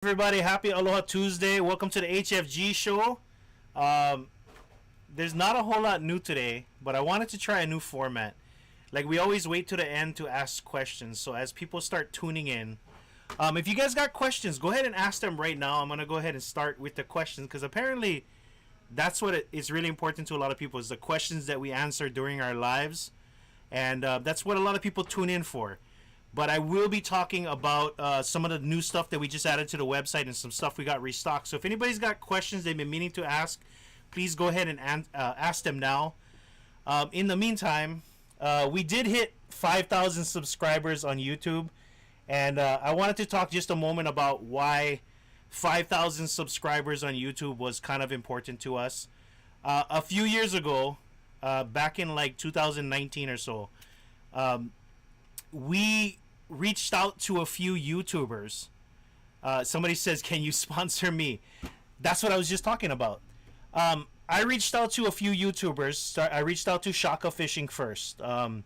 Everybody, happy Aloha Tuesday. Welcome to the HFG show. Um, there's not a whole lot new today, but I wanted to try a new format. Like, we always wait to the end to ask questions. So as people start tuning in, if you guys got questions, go ahead and ask them right now. I'm going to go ahead and start with the questions because apparently that's what it's really important to a lot of people is the questions that we answer during our lives. And that's what a lot of people tune in for. But I will be talking about some of the new stuff that we just added to the website and some stuff we got restocked. So if anybody's got questions they've been meaning to ask, please go ahead and ask them now. In the meantime, we did hit 5,000 subscribers on YouTube. And I wanted to talk just a moment about why 5,000 subscribers on YouTube was kind of important to us. A few years ago, back in like 2019 or so, we reached out to a few YouTubers. Somebody says, "Can you sponsor me?" That's what I was just talking about. I reached out to a few YouTubers. I reached out to Shaka Fishing first. Some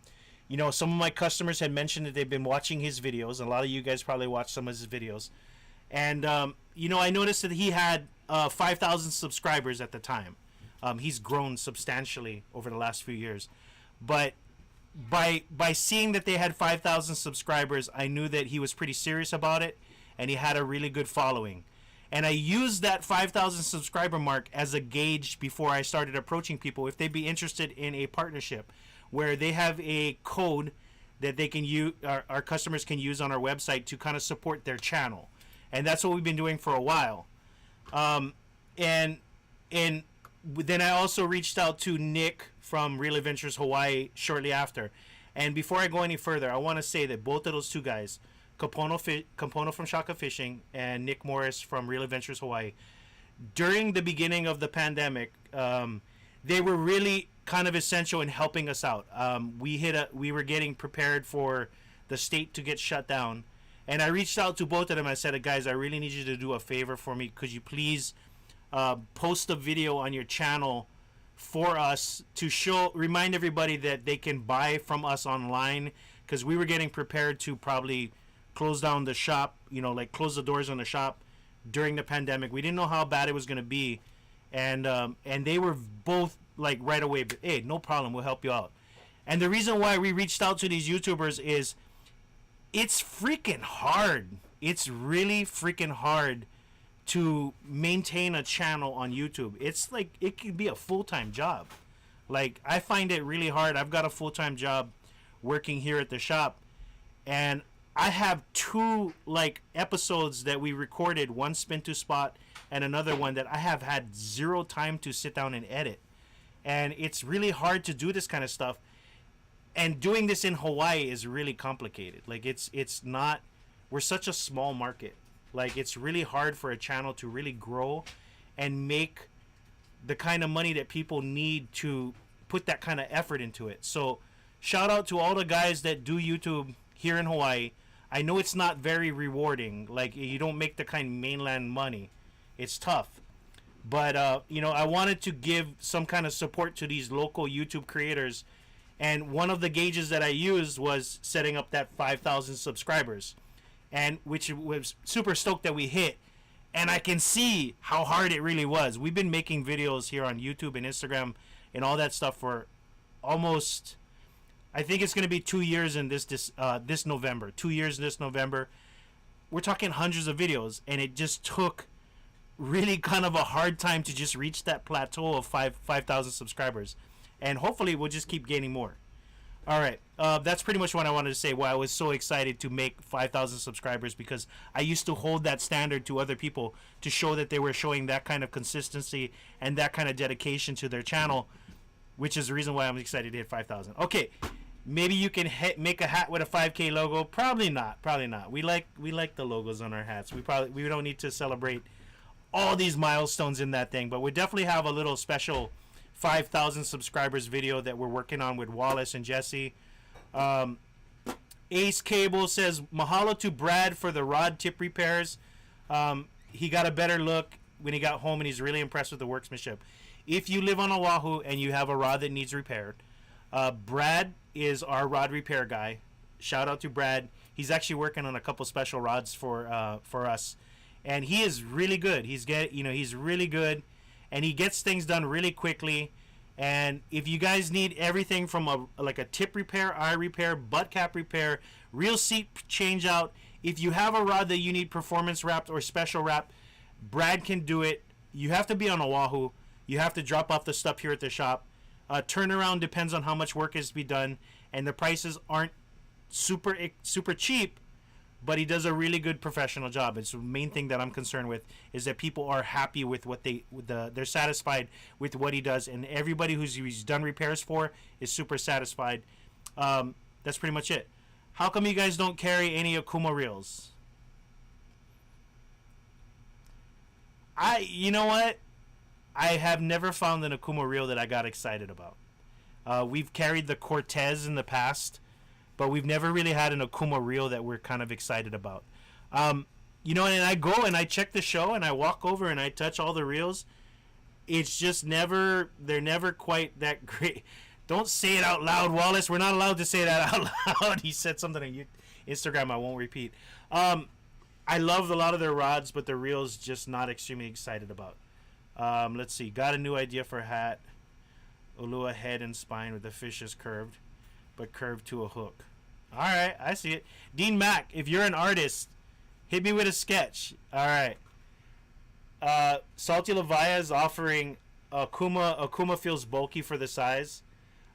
of my customers had mentioned that they've been watching his videos. A lot of you guys probably watched some of his videos. And, I noticed that he had 5,000 subscribers at the time. He's grown substantially over the last few years. But by seeing that they had 5,000 subscribers, I knew that he was pretty serious about it, and he had a really good following. And I used that 5,000 subscriber mark as a gauge before I started approaching people if they'd be interested in a partnership where they have a code that they can use, our customers can use on our website to kind of support their channel. And that's what we've been doing for a while. And then I also reached out to Nick from Real Adventures Hawaii shortly after. And before I go any further, I want to say that both of those two guys, Kapono from Shaka Fishing and Nick Morris from Real Adventures Hawaii, during the beginning of the pandemic, they were really kind of essential in helping us out. We were getting prepared for the state to get shut down. And I reached out to both of them. I said, "Guys, I really need you to do a favor for me. Could you please post a video on your channel for us to remind everybody that they can buy from us online," because we were getting prepared to probably close down the shop, close the doors on the shop during the pandemic. We didn't know how bad it was going to be, and they were both like right away, "Hey, no problem, we'll help you out." And the reason why we reached out to these YouTubers is it's freaking hard. It's really freaking hard to maintain a channel on YouTube. It's like it could be a full-time job. Like, I find it really hard. I've got a full-time job working here at the shop, and I have two episodes that we recorded, one spin to spot and another one that I have had zero time to sit down and edit. And it's really hard to do this kind of stuff. And doing this in Hawaii is really complicated. Like, it's not, we're such a small market. Like, it's really hard for a channel to really grow and make the kind of money that people need to put that kind of effort into it. So shout out to all the guys that do YouTube here in Hawaii. I know it's not very rewarding. Like, you don't make the kind of mainland money. It's tough. But, I wanted to give some kind of support to these local YouTube creators. And one of the gauges that I used was setting up that 5,000 subscribers, and which was super stoked that we hit. And I can see how hard it really was. We've been making videos here on YouTube and Instagram and all that stuff for almost, I think it's going to be 2 years in this November. 2 years this November. We're talking hundreds of videos, and it just took really kind of a hard time to just reach that plateau of 5,000 subscribers. And hopefully we'll just keep gaining more. All right. That's pretty much what I wanted to say, why I was so excited to make 5,000 subscribers, because I used to hold that standard to other people to show that they were showing that kind of consistency and that kind of dedication to their channel, which is the reason why I'm excited to hit 5,000. Okay. Maybe you can make a hat with a 5K logo. Probably not. Probably not. We like the logos on our hats. We don't need to celebrate all these milestones in that thing, but we definitely have a little special 5,000 subscribers video that we're working on with Wallace and Jesse. Ace Cable says, "Mahalo to Brad for the rod tip repairs. He got a better look when he got home, and he's really impressed with the workmanship." If you live on Oahu and you have a rod that needs repaired, Brad is our rod repair guy. Shout out to Brad. He's actually working on a couple special rods for us, and he is really good. He's really good, and he gets things done really quickly. And if you guys need everything from a tip repair, eye repair, butt cap repair, real seat change out, if you have a rod that you need performance wrapped or special wrapped, Brad can do it. You have to be on Oahu. You have to drop off the stuff here at the shop. Turnaround depends on how much work is to be done, and the prices aren't super cheap, but he does a really good professional job. It's the main thing that I'm concerned with, is that people are happy with what they're satisfied with what he does, and everybody he's done repairs for is super satisfied. That's pretty much it. How come you guys don't carry any Akuma reels? You know what? I have never found an Akuma reel that I got excited about. We've carried the Cortez in the past, but we've never really had an Akuma reel that we're kind of excited about. And I go and I check the show and I walk over and I touch all the reels. It's just they're never quite that great. Don't say it out loud, Wallace. We're not allowed to say that out loud. He said something on Instagram I won't repeat. I love a lot of their rods, but the reels just not extremely excited about. Let's see. Got a new idea for a hat. Ulua head and spine with the fish is curved, but curved to a hook. All right, I see it. Dean Mack, if you're an artist, hit me with a sketch. All right. Salty Levia is offering Akuma. Akuma feels bulky for the size.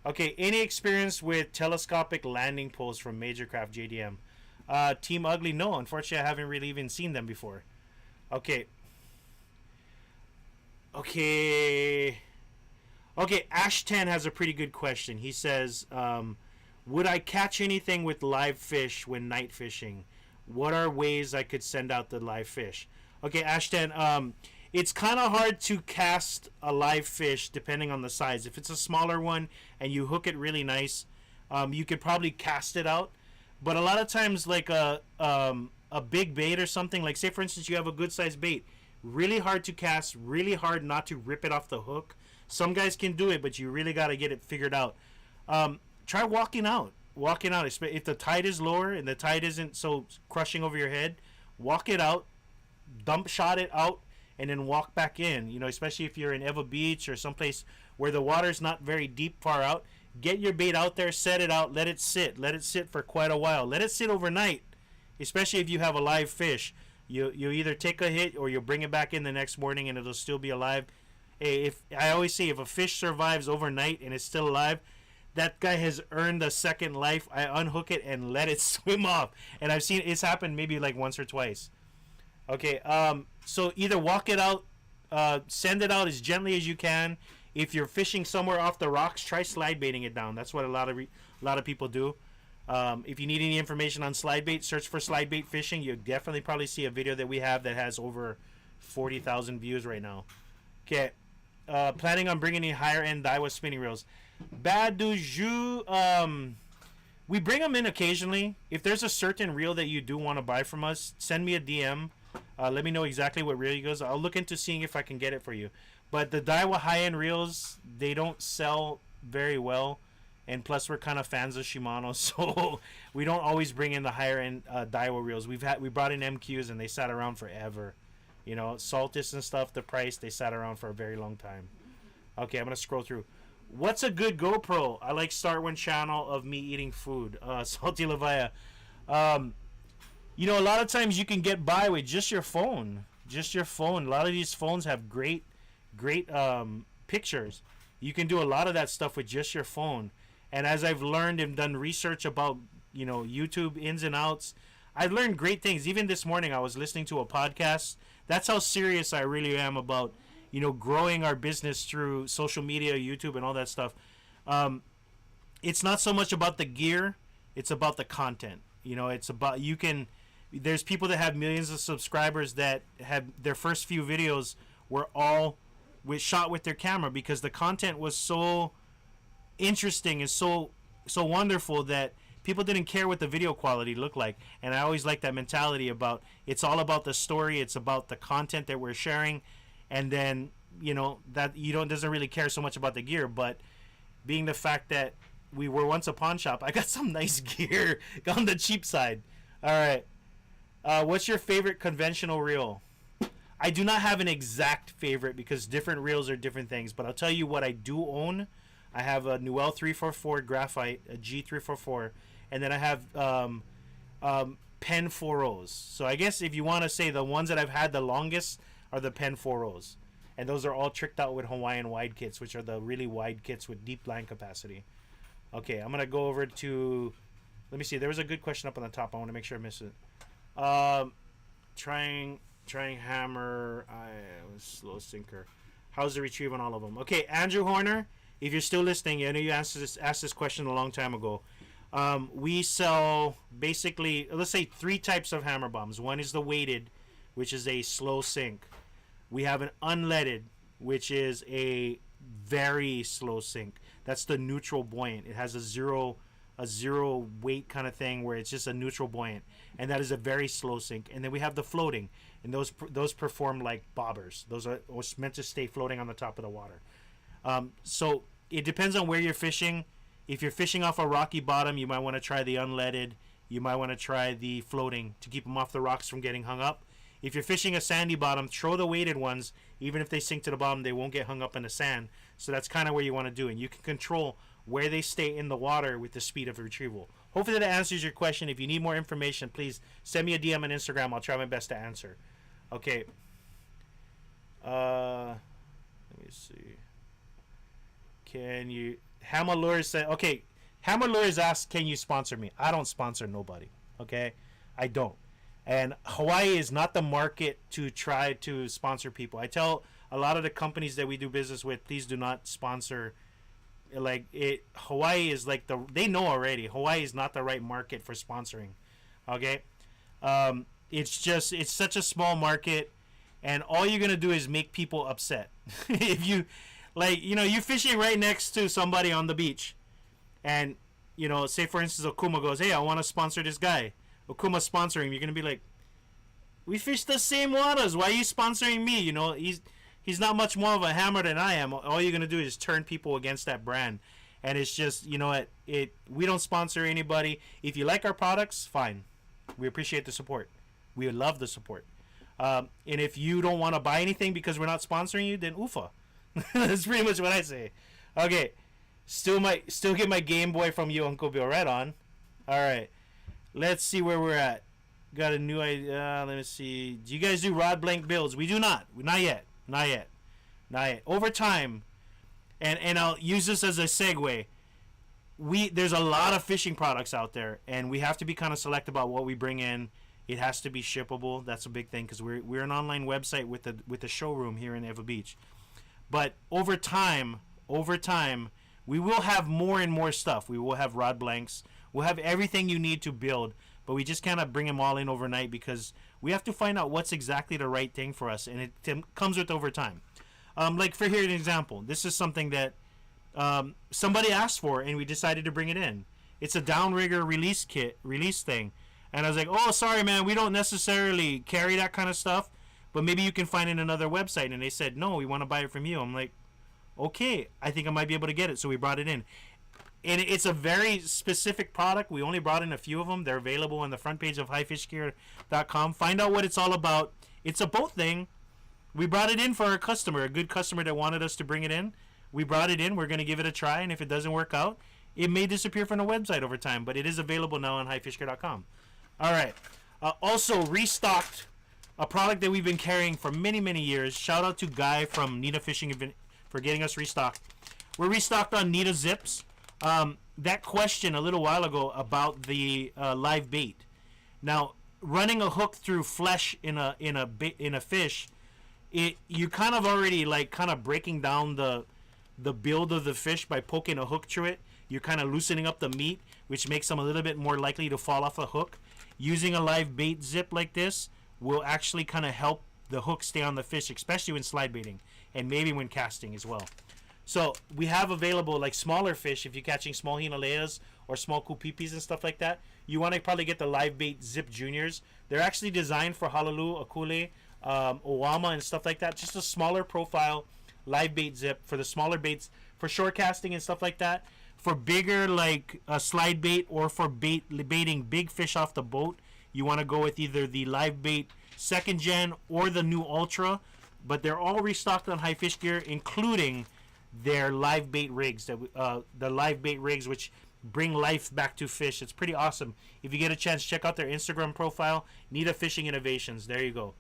Okay, any experience with telescopic landing poles from Major Craft JDM? Team Ugly, no. Unfortunately, I haven't really even seen them before. Okay, Ash10 has a pretty good question. He says, would I catch anything with live fish when night fishing? What are ways I could send out the live fish? Okay, Ash10, it's kind of hard to cast a live fish depending on the size. If it's a smaller one and you hook it really nice, you could probably cast it out. But a lot of times, like a big bait or something, like say for instance you have a good sized bait, really hard to cast, really hard not to rip it off the hook. Some guys can do it, but you really got to get it figured out. Try walking out. If the tide is lower and the tide isn't so crushing over your head, walk it out, dump shot it out, and then walk back in. Especially if you're in Eva Beach or someplace where the water's not very deep far out. Get your bait out there, set it out, let it sit for quite a while. Let it sit overnight, especially if you have a live fish. You either take a hit or you'll bring it back in the next morning and it'll still be alive. I always say, if a fish survives overnight and is still alive, that guy has earned a second life. I unhook it and let it swim off, and I've seen it's happened maybe like once or twice. Okay, so either walk it out, send it out as gently as you can. If you're fishing somewhere off the rocks, try slide baiting it down. That's what a lot of people do. If you need any information on slide bait, search for slide bait fishing. You'll definitely probably see a video that we have that has over 40,000 views right now. Okay, planning on bringing in higher end Daiwa spinning reels. Bad du jour. We bring them in occasionally. If there's a certain reel that you do want to buy from us, send me a DM. Let me know exactly what reel you goes. I'll look into seeing if I can get it for you. But the Daiwa high-end reels, they don't sell very well. And plus, we're kind of fans of Shimano, so we don't always bring in the higher-end Daiwa reels. We brought in MQs, and they sat around forever. Saltis and stuff, the price, they sat around for a very long time. Okay, I'm going to scroll through. What's a good GoPro? I like start one channel of me eating food. Salty Levia. A lot of times you can get by with just your phone. A lot of these phones have great pictures. You can do a lot of that stuff with just your phone. And as I've learned and done research about YouTube ins and outs, I've learned great things. Even this morning I was listening to a podcast. That's how serious I really am about growing our business through social media, YouTube, and all that stuff. It's not so much about the gear, it's about the content. It's about there's people that have millions of subscribers that have their first few videos were all shot with their camera because the content was so interesting and so wonderful that people didn't care what the video quality looked like. And I always like that mentality about it's all about the story, it's about the content that we're sharing, and then that doesn't really care so much about the gear. But being the fact that we were once a pawn shop, I got some nice gear on the cheap side. All right, what's your favorite conventional reel? I do not have an exact favorite because different reels are different things. But I'll tell you what I do own. I have a Newell 344 graphite, a G344, and then I have Pen 4.0s. So I guess if you want to say the ones that I've had the longest are the Pen 4.0s. And those are all tricked out with Hawaiian wide kits, which are the really wide kits with deep line capacity. Okay, I'm going to go over to... Let me see. There was a good question up on the top. I want to make sure I miss it. Trying hammer. I was slow sinker. How's the retrieve on all of them? Okay, Andrew Horner, if you're still listening, I know you asked this question a long time ago. We sell basically, let's say, 3 types of hammer bombs. One is the weighted, which is a slow sink. We have an unleaded, which is a very slow sink. That's the neutral buoyant. It has a zero weight kind of thing where it's just a neutral buoyant, and that is a very slow sink. And then we have the floating, and those perform like bobbers. Those are meant to stay floating on the top of the water. So it depends on where you're fishing. If you're fishing off a rocky bottom, you might want to try the unleaded. You might want to try the floating to keep them off the rocks from getting hung up. If you're fishing a sandy bottom, throw the weighted ones. Even if they sink to the bottom, they won't get hung up in the sand. So that's kind of where you want to do it. And you can control where they stay in the water with the speed of retrieval. Hopefully that answers your question. If you need more information, please send me a DM on Instagram. I'll try my best to answer. Okay. Let me see. Can you... Hammer Lures said... Okay. Hammer Lures asked, can you sponsor me? I don't sponsor nobody. Okay? I don't. And Hawaii is not the market to try to sponsor people. I tell a lot of the companies that we do business with, please do not sponsor. Like it, Hawaii is like they know already. Hawaii is not the right market for sponsoring. Okay, it's such a small market, and all you're gonna do is make people upset. If you, you're fishing right next to somebody on the beach, and say for instance Okuma goes, hey, I want to sponsor this guy. Okuma sponsoring, you're gonna be like, we fish the same waters. Why are you sponsoring me? He's not much more of a hammer than I am. All you're gonna do is turn people against that brand, and it's just we don't sponsor anybody. If you like our products, fine. We appreciate the support. We love the support. And if you don't want to buy anything because we're not sponsoring you, then oofa. That's pretty much what I say. Okay, still get my Game Boy from you, Uncle Bill. Right on. All right. Let's see where we're at. Got a new idea. Let me see. Do you guys do rod blank builds? We do not. Not yet. Over time, and I'll use this as a segue. There's a lot of fishing products out there, and we have to be kind of select about what we bring in. It has to be shippable. That's a big thing because we're an online website with the showroom here in Eva Beach. But over time, we will have more and more stuff. We will have rod blanks. We'll have everything you need to build, but we just kind of bring them all in overnight because we have to find out what's exactly the right thing for us, and it comes with over time. Like for here an example, this is something that somebody asked for, and we decided to bring it in. It's a downrigger release thing, and I was like, oh, sorry, man, we don't necessarily carry that kind of stuff, but maybe you can find it in another website. And they said, no, we want to buy it from you. I'm like, okay, I think I might be able to get it, so we brought it in. And it's a very specific product. We only brought in a few of them. They're available on the front page of highfishgear.com. Find out what it's all about. It's a boat thing. We brought it in for a customer, a good customer that wanted us to bring it in. We brought it in. We're going to give it a try, and if it doesn't work out, it may disappear from the website over time, but it is available now on highfishgear.com. All right. Also restocked a product that we've been carrying for many, many years. Shout out to Guy from Nita Fishing for getting us restocked. We're restocked on Nita Zips. That question a little while ago about the live bait. Now, running a hook through flesh in a fish, you kind of already kind of breaking down the build of the fish by poking a hook through it. You're kind of loosening up the meat, which makes them a little bit more likely to fall off the hook. Using a live bait zip like this will actually kind of help the hook stay on the fish, especially when slide baiting and maybe when casting as well. So we have available like smaller fish. If you're catching small hinaleas or small kupipis and stuff like that, you want to probably get the live bait zip juniors. They're actually designed for Halalu, Akule, Owama and stuff like that. Just a smaller profile live bait zip for the smaller baits for short casting and stuff like that. For bigger like slide bait or for baiting big fish off the boat, you want to go with either the live bait second gen or the new Ultra, but they're all restocked on High Fish Gear, including their live bait rigs. The live bait rigs, which bring life back to fish. It's pretty awesome. If you get a chance, check out their Instagram profile, Nita Fishing Innovations. There you go.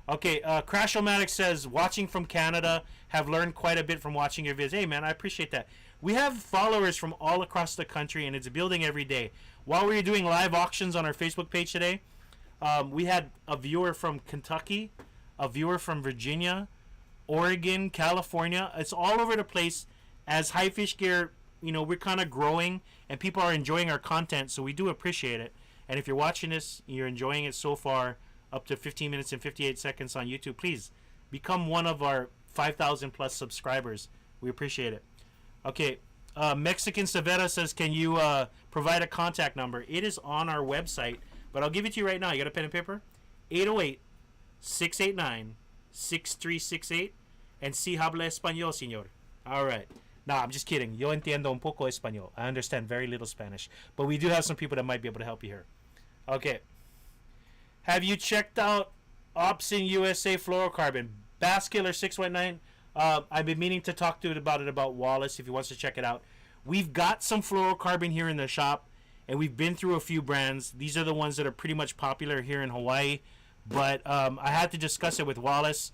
Okay, Crash-O-Matic says, watching from Canada, have learned quite a bit from watching your videos. Hey, man, I appreciate that. We have followers from all across the country, and it's building every day. While we were doing live auctions on our Facebook page today, we had a viewer from Kentucky, a viewer from Virginia, Oregon, California. It's all over the place. As High Fish Gear, we're kind of growing, and people are enjoying our content, so we do appreciate it. And if you're watching this, you're enjoying it so far, up to 15 minutes and 58 seconds on YouTube, please become one of our 5,000 plus subscribers. We appreciate it. Okay, Mexican Savera says, can you provide a contact number? It is on our website, but I'll give it to you right now. You got a pen and paper? 808-689-6368. And si habla español, señor. All right. No, I'm just kidding. Yo entiendo un poco español. I understand very little Spanish. But we do have some people that might be able to help you here. Okay. Have you checked out Opsin USA Fluorocarbon? Basskiller 619. I've been meaning to talk to it about Wallace if he wants to check it out. We've got some fluorocarbon here in the shop, and we've been through a few brands. These are the ones that are pretty much popular here in Hawaii. But I had to discuss it with Wallace.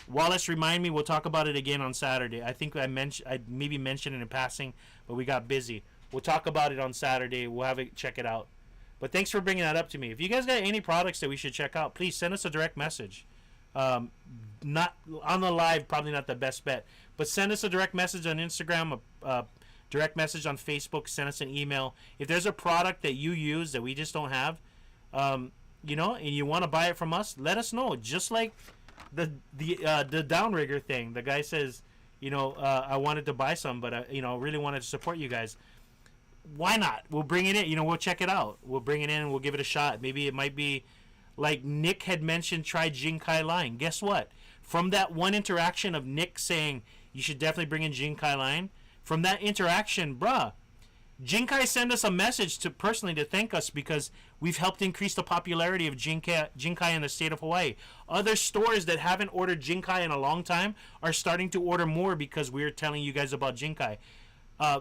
Wallace, remind me, we'll talk about it again on Saturday. I think I maybe mentioned it in passing, but we got busy. We'll talk about it on Saturday. We'll have it, check it out. But thanks for bringing that up to me. If you guys got any products that we should check out, please send us a direct message. Not on the live, probably not the best bet, but send us a direct message on Instagram, a direct message on Facebook. Send us an email. If there's a product that you use that we just don't have, and you want to buy it from us, let us know. Just like the downrigger thing, the guy says, I wanted to buy some, but I really wanted to support you guys. Why not? We'll bring it in. We'll check it out. We'll bring it in and we'll give it a shot. Maybe it might be like Nick had mentioned, try Jinkai line. Guess what? From that one interaction of Nick saying you should definitely bring in Jinkai line, from that interaction, Jinkai sent us a message to thank us because we've helped increase the popularity of Jinkai in the state of Hawaii. Other stores that haven't ordered Jinkai in a long time are starting to order more because we're telling you guys about Jinkai.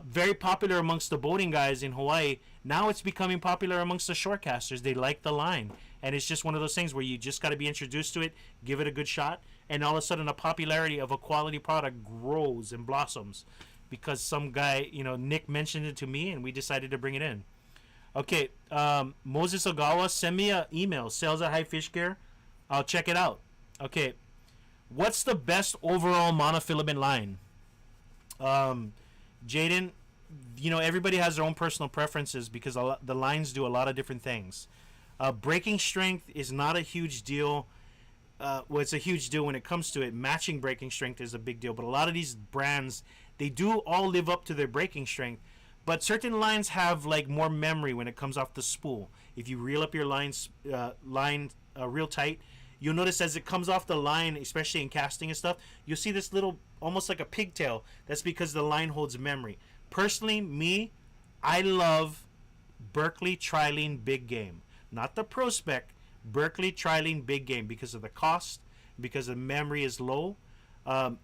Very popular amongst the boating guys in Hawaii. Now it's becoming popular amongst the shorecasters. They like the line. And it's just one of those things where you just got to be introduced to it, give it a good shot, and all of a sudden the popularity of a quality product grows and blossoms because some guy, Nick mentioned it to me and we decided to bring it in. Okay, Moses Ogawa, send me an email, sales at High Fish Gear. I'll check it out. Okay, what's the best overall monofilament line? Jaden, everybody has their own personal preferences because the lines do a lot of different things. Breaking strength is not a huge deal. It's a huge deal when it comes to it. Matching breaking strength is a big deal. But a lot of these brands, they do all live up to their breaking strength. But certain lines have more memory when it comes off the spool. If you reel up your line real tight, you'll notice as it comes off the line, especially in casting and stuff, you'll see this little, almost like a pigtail. That's because the line holds memory. Personally, I love Berkeley Trilene Big Game. Not the Pro Spec, Berkeley Trilene Big Game because of the cost, because the memory is low.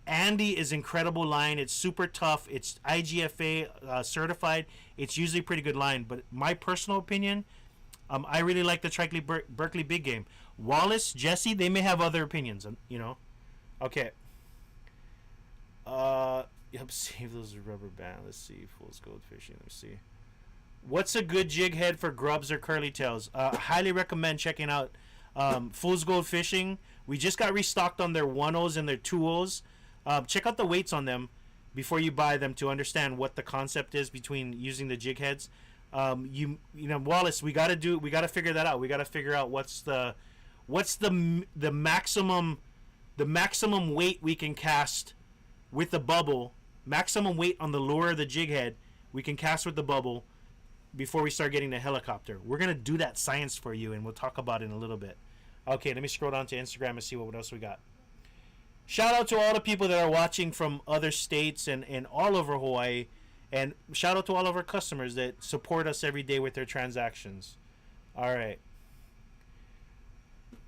Andy is incredible line. It's super tough. It's IGFA certified. It's usually pretty good line. But my personal opinion, I really like the Berkeley Big Game. Wallace, Jesse, they may have other opinions. Okay. Yep. Save those rubber band. Let's see. Fool's Gold Fishing. Let's see. What's a good jig head for grubs or curly tails? I highly recommend checking out Fool's Gold Fishing. We just got restocked on their 1.0s and their 2.0s. Check out the weights on them before you buy them to understand what the concept is between using the jig heads. Wallace, we got to figure that out. We got to figure out what's the maximum weight we can cast with the bubble. Maximum weight on the lure of the jig head we can cast with the bubble before we start getting the helicopter. We're going to do that science for you, and we'll talk about it in a little bit. Okay, let me scroll down to Instagram and see what else we got. Shout out to all the people that are watching from other states and all over Hawaii. And shout out to all of our customers that support us every day with their transactions. All right.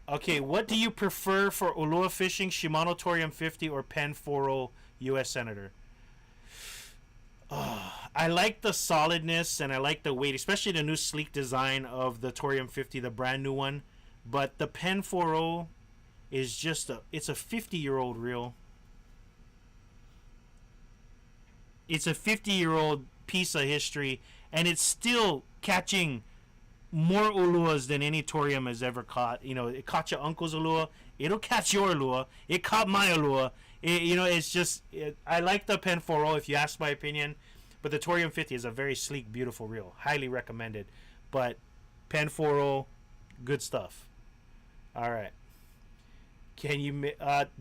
Okay, what do you prefer for Ulua fishing? Shimano Torium 50 or Pen 40 U.S. Senator? I like the solidness and I like the weight, especially the new sleek design of the Torium 50, the brand new one. But the Pen 40 is just it's a 50-year-old reel. It's a 50-year-old piece of history, and it's still catching more uluas than any torium has ever caught. You know, it caught your uncle's ulua. It'll catch your ulua. It caught my ulua. It's just I like the Pen 40 if you ask my opinion, but the Torium 50 is a very sleek, beautiful reel. Highly recommended. But Pen 40, good stuff. All right. Can you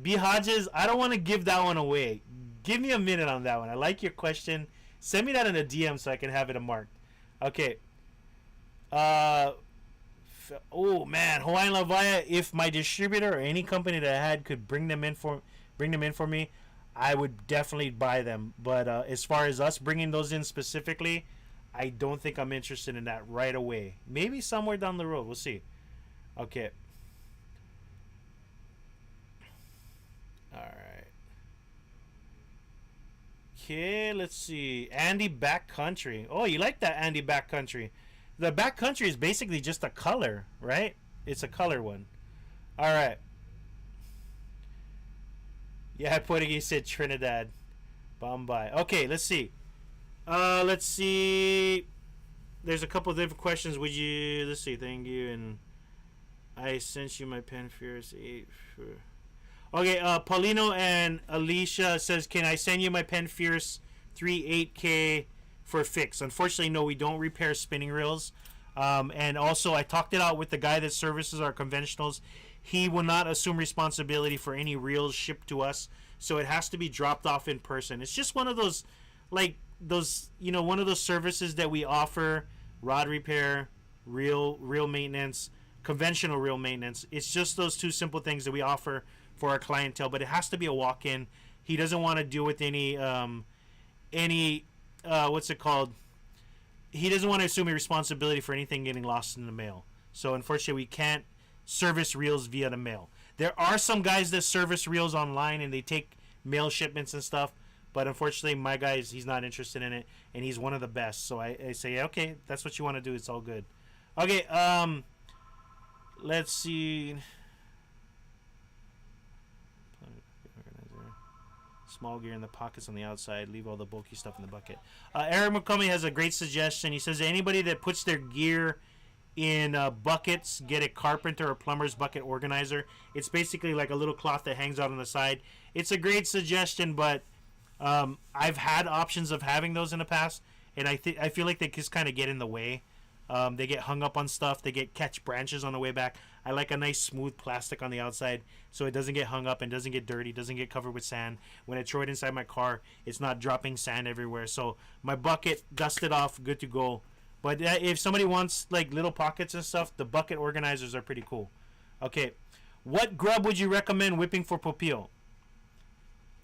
B Hodges? I don't want to give that one away. Give me a minute on that one. I like your question. Send me that in a DM so I can have it marked. Okay. Oh man, Hawaiian Lavaya. If my distributor or any company that I had could bring them in for me, I would definitely buy them. But as far as us bringing those in specifically, I don't think I'm interested in that right away. Maybe somewhere down the road. We'll see. Okay. All right. Okay, let's see. Andy Backcountry. Oh, you like that Andy Backcountry? The Backcountry is basically just a color, right? It's a color one. All right. Yeah, Portuguese said Trinidad. Bombay. Okay, let's see. Let's see. There's a couple of different questions. Would you? Let's see. Thank you. And I sent you my Pen Fierce 8 for. Okay, Paulino and Alicia says, can I send you my Pen Fierce 3 8K for fix? Unfortunately, no, we don't repair spinning reels. And also, I talked it out with the guy that services our conventionals. He will not assume responsibility for any reels shipped to us, so it has to be dropped off in person. It's just one of those, one of those services that we offer: rod repair, reel maintenance, conventional reel maintenance. It's just those two simple things that we offer for our clientele, but it has to be a walk-in. He doesn't want to deal with any what's it called? He doesn't want to assume responsibility for anything getting lost in the mail. So unfortunately, we can't service reels via the mail. There are some guys that service reels online and they take mail shipments and stuff, but unfortunately, my guy he's not interested in it, and he's one of the best. So I say, okay, that's what you want to do. It's all good. Okay, let's see. Small gear in the pockets on the outside. Leave all the bulky stuff in the bucket. Eric McCummy has a great suggestion. He says anybody that puts their gear in buckets, get a carpenter or plumber's bucket organizer. It's basically like a little cloth that hangs out on the side. It's a great suggestion, but I've had options of having those in the past, and I feel like they just kind of get in the way. They get hung up on stuff. They catch branches on the way back. I like a nice smooth plastic on the outside so it doesn't get hung up and doesn't get dirty, doesn't get covered with sand. When I throw it inside my car, it's not dropping sand everywhere. So my bucket, dusted off, good to go. But if somebody wants like little pockets and stuff, the bucket organizers are pretty cool. Okay, what grub would you recommend whipping for popio?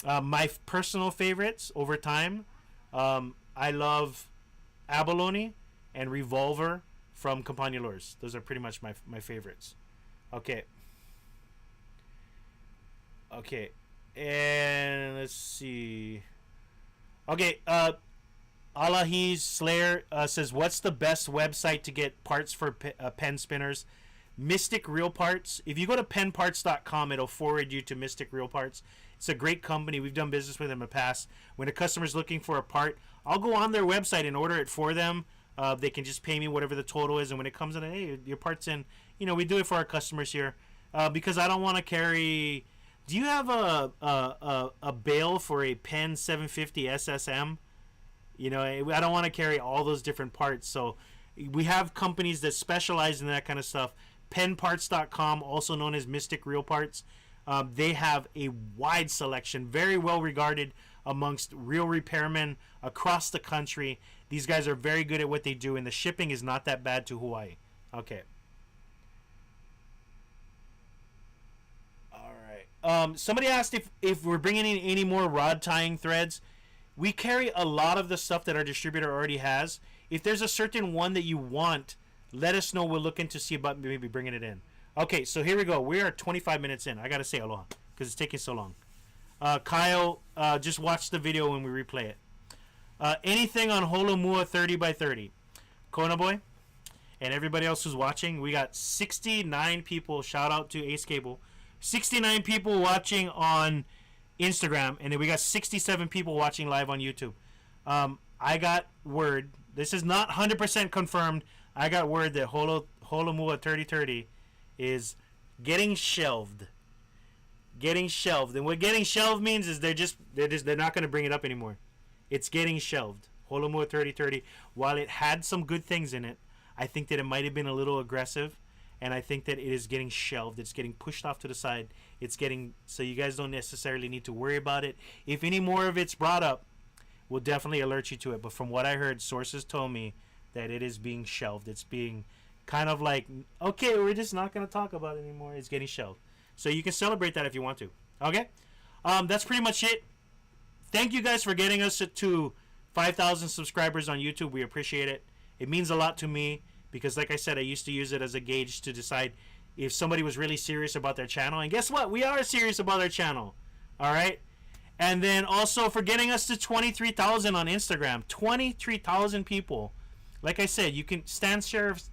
My personal favorites over time, I love abalone and revolver from Campagnoleurs. Those are pretty much my favorites. Okay. And let's see. Okay, Alahi's Slayer says, what's the best website to get parts for pen spinners? Mystic Reel Parts. If you go to penparts.com, it'll forward you to Mystic Reel Parts. It's a great company. We've done business with them in the past. When a customer's looking for a part, I'll go on their website and order it for them. They can just pay me whatever the total is, and when it comes in, hey, your part's in. We do it for our customers here because I don't want to carry. Do you have a bale for a Pen 750 SSM? I don't want to carry all those different parts. So we have companies that specialize in that kind of stuff. Penparts.com, also known as Mystic Reel Parts. They have a wide selection, very well regarded amongst reel repairmen across the country. These guys are very good at what they do, and the shipping is not that bad to Hawaii. Okay. All right. Somebody asked if we're bringing in any more rod tying threads. We carry a lot of the stuff that our distributor already has. If there's a certain one that you want, let us know. We'll look into see about maybe bringing it in. Okay, so here we go. We are 25 minutes in. I gotta say aloha because it's taking so long. Kyle, just watch the video when we replay it. Anything on Holomua 30 by 30? Kona Boy and everybody else who's watching, we got 69 people. Shout out to Ace Cable. 69 people watching on Instagram, and then we got 67 people watching live on YouTube. I got word. This is not 100% confirmed. I got word that Holomua 3030 is getting shelved. Getting shelved, and what getting shelved means is they're not going to bring it up anymore. It's getting shelved. Holomua 3030, while it had some good things in it, I think that it might have been a little aggressive, and I think that it is getting shelved. It's getting pushed off to the side. It's getting so you guys don't necessarily need to worry about it. If any more of it's brought up, we'll definitely alert you to it. But from what I heard, sources told me that it is being shelved. It's being kind of like, okay, we're just not going to talk about it anymore. It's getting shelved. So you can celebrate that if you want to. Okay? That's pretty much it. Thank you guys for getting us to 5,000 subscribers on YouTube. We appreciate it. It means a lot to me because, like I said, I used to use it as a gauge to decide if somebody was really serious about their channel. And guess what? We are serious about our channel. All right? And then also for getting us to 23,000 on Instagram. 23,000 people. Like I said, you can stand Sheriff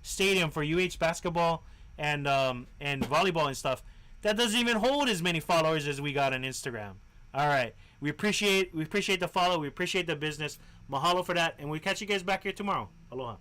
Stadium for UH basketball and volleyball and stuff. That doesn't even hold as many followers as we got on Instagram. All right. We appreciate the follow. We appreciate the business. Mahalo for that. And we'll catch you guys back here tomorrow. Aloha.